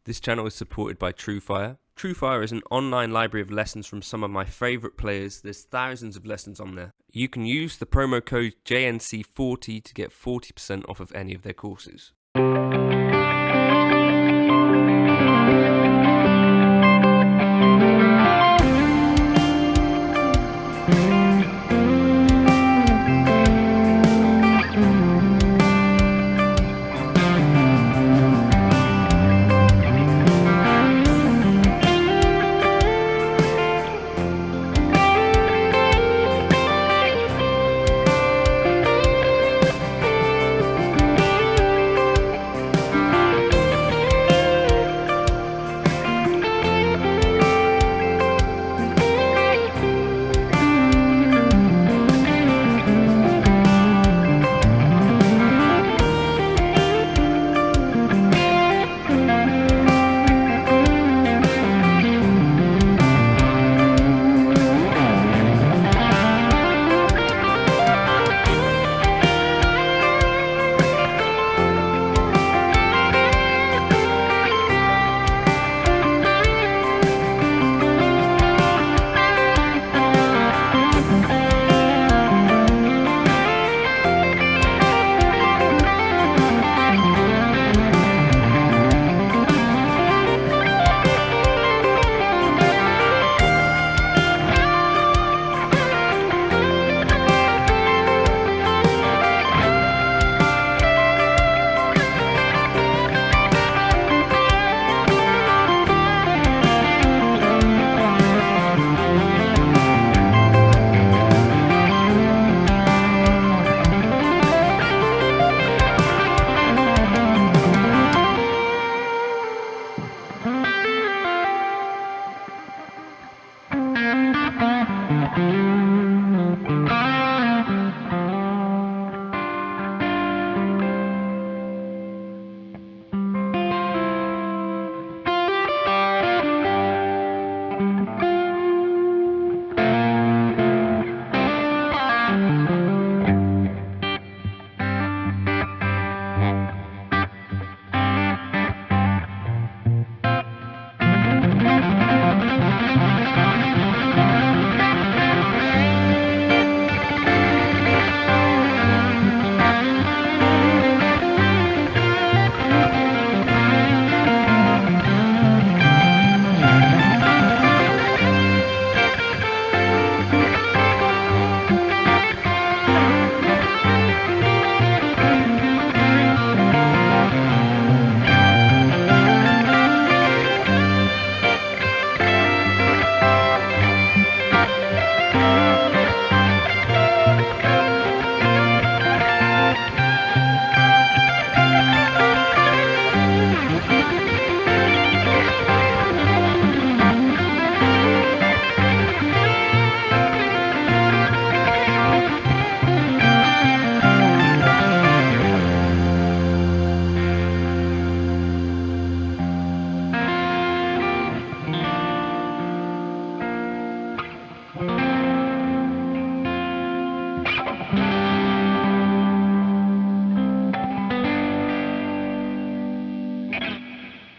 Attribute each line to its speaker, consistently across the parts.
Speaker 1: This channel is supported by TrueFire. TrueFire is an online library of lessons from some of my favourite players. There's thousands of lessons on there. You can use the promo code JNC40 to get 40% off of any of their courses.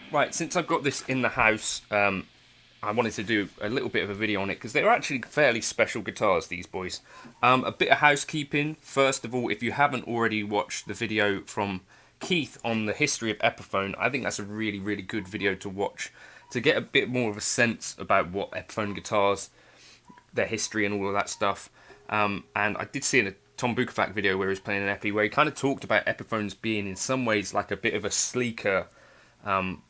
Speaker 1: Right, since I've got this in the house, I wanted to do a little bit of a video on it because they're actually fairly special guitars, these boys. A bit of housekeeping. First of all, if you haven't already watched the video from Keith on the history of Epiphone, I think that's a really, really good video to watch to get a bit more of a sense about what Epiphone guitars, their history and all of that stuff. And I did see in a Tom Bukovac video where he was playing an Epi, where he kind of talked about Epiphones being in some ways like a bit of a sleeker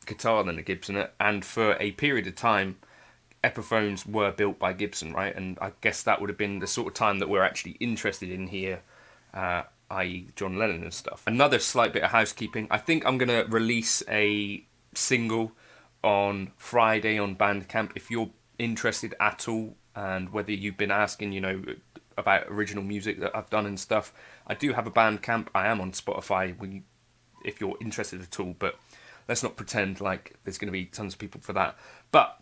Speaker 1: guitar than a Gibson, and for a period of time Epiphones were built by Gibson, right? And I guess that would have been the sort of time that we're actually interested in here, i.e. John Lennon and stuff. Another slight bit of housekeeping, I think I'm going to release a single on Friday on Bandcamp if you're interested at all, and whether you've been asking, you know, about original music that I've done and stuff. I do have a Bandcamp, I am on Spotify if you're interested at all, but let's not pretend like there's going to be tons of people for that. But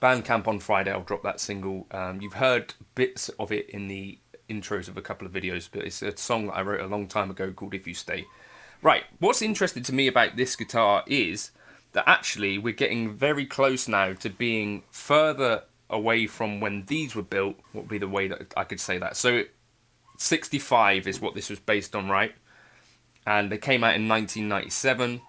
Speaker 1: Bandcamp on Friday, I'll drop that single. You've heard bits of it in the intros of a couple of videos, but it's a song that I wrote a long time ago called If You Stay. Right, what's interesting to me about this guitar is that actually we're getting very close now to being further away from when these were built. What would be the way that I could say that? So 65 is what this was based on, right? And they came out in 1997.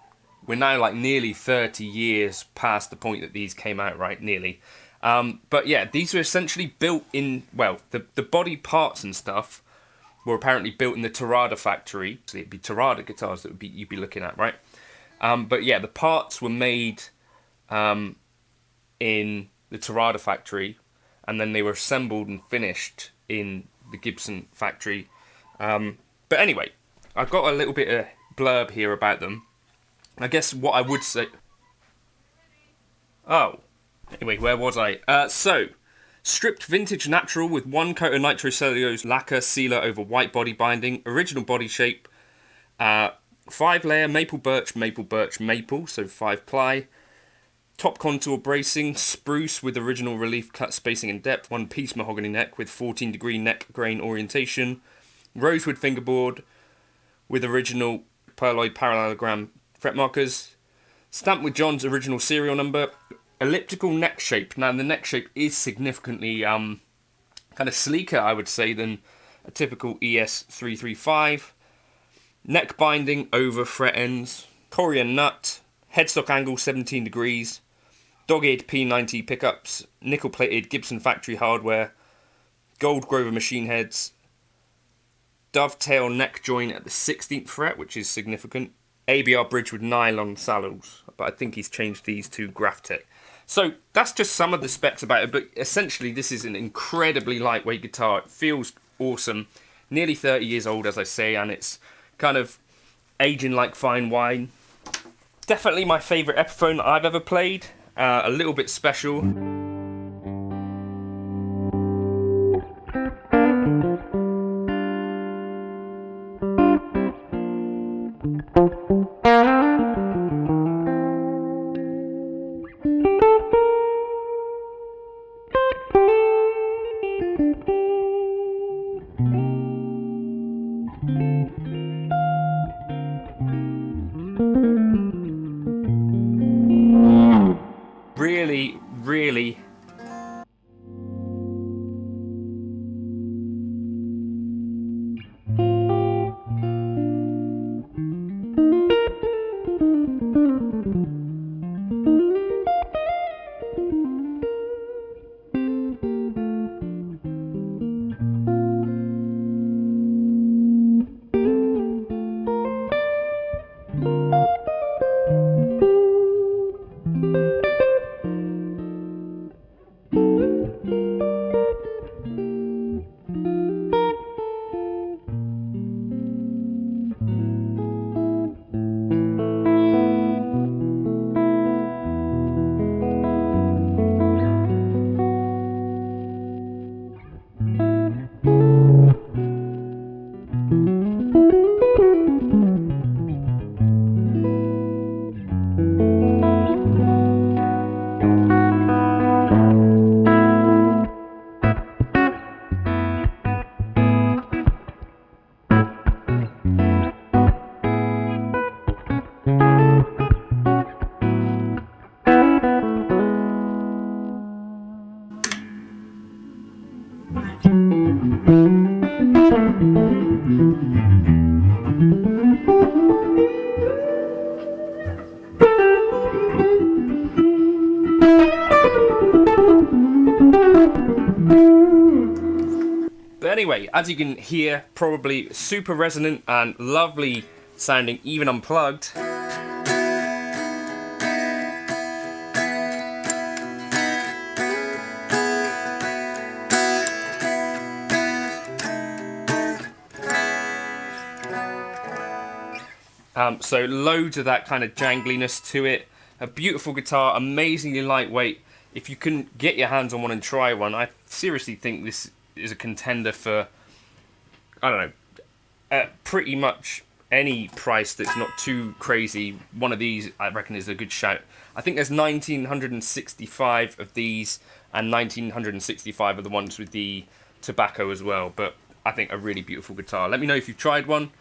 Speaker 1: We're now like nearly 30 years past the point that these came out, right? Nearly. But yeah, these were essentially built in, well, the body parts and stuff were apparently built in the Tarada factory. So it'd be Tarada guitars that you'd be looking at, right? But yeah, the parts were made in the Tarada factory, and then they were assembled and finished in the Gibson factory. But anyway, I've got a little bit of blurb here about them. I guess what I would say... Oh, anyway, where was I? So, stripped vintage natural with one coat of nitrocellulose lacquer sealer over white body binding, original body shape, 5-layer maple birch, maple, so 5-ply, top contour bracing, spruce with original relief cut spacing and depth, one-piece mahogany neck with 14-degree neck grain orientation, rosewood fingerboard with original pearloid parallelogram fret markers, stamped with John's original serial number, elliptical neck shape. Now the neck shape is significantly kind of sleeker, I would say, than a typical ES335. Neck binding over fret ends, Corian nut, headstock angle 17 degrees, dog-eared P90 pickups, nickel-plated Gibson factory hardware, gold Grover machine heads, dovetail neck joint at the 16th fret, which is significant, ABR bridge with nylon saddles, but I think he's changed these to Graphtec. So that's just some of the specs about it, but essentially this is an incredibly lightweight guitar. It feels awesome. Nearly 30 years old, as I say, and it's kind of aging like fine wine. Definitely my favourite Epiphone I've ever played. A little bit special. Really But anyway, as you can hear, probably super resonant and lovely sounding, even unplugged. So loads of that kind of jangliness to it. A beautiful guitar, amazingly lightweight. If you can get your hands on one and try one, I seriously think this is a contender for, I don't know, at pretty much any price that's not too crazy. One of these, I reckon, is a good shout. I think there's 1,965 of these and 1,965 of the ones with the tobacco as well. But I think a really beautiful guitar. Let me know if you've tried one,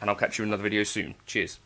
Speaker 1: and I'll catch you in another video soon. Cheers.